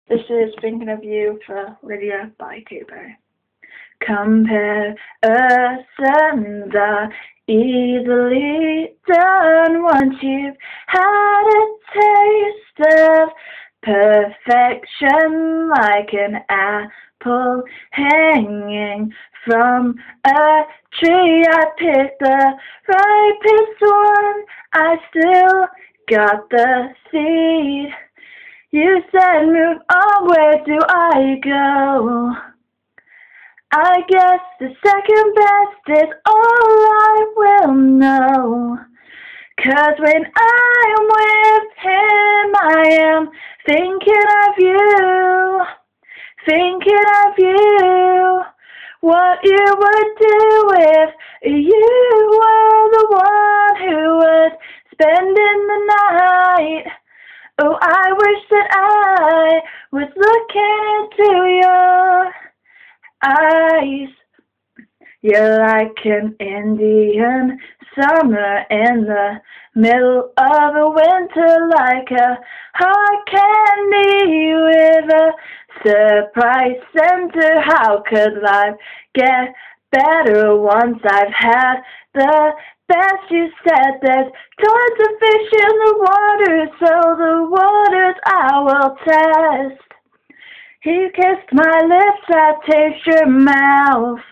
This is Thinking of You for Lydia by Cooper. Comparisons are easily done once you've had a taste of perfection, like an apple hanging from a tree. I picked the ripest one, I still got the seed. You said move on, where do I go? I guess the second best is all I will know. 'Cause when I'm with him, I am thinking of you, thinking of you. What you would do if you were the one who was spending the night. Oh, I wish that I was looking into your eyes. You're like an Indian summer in the middle of a winter, like a hard candy with a surprise center. How could life get better once I've had the best? You said there's tons of fish in the water, so the waters I will test. He kissed my lips, I taste your mouth.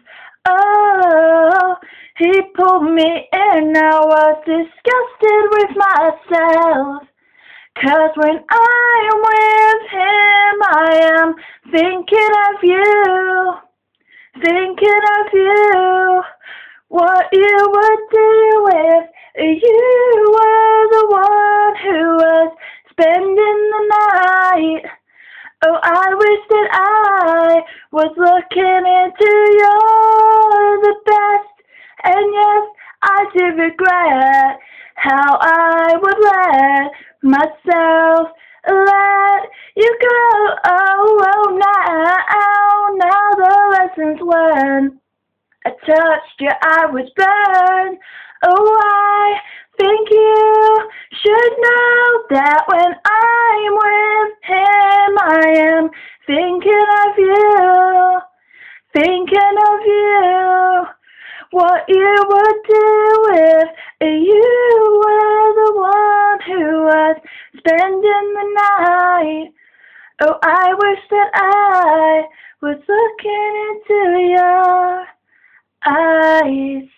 Oh, he pulled me in, I was disgusted with myself. 'Cause when I'm with him, I am thinking of you, thinking of you. What you would do if you were the one who was spending the night. Oh, I wish that I was looking into your the best. And yes, I do regret how I would let myself let you go. Oh, now the lessons learned. I touched you, I was burned. Oh, I think you should know that when I'm with him, I am thinking of you, thinking of you. What you would do if you were the one who was spending the night. Oh, I wish that I was looking into your eyes.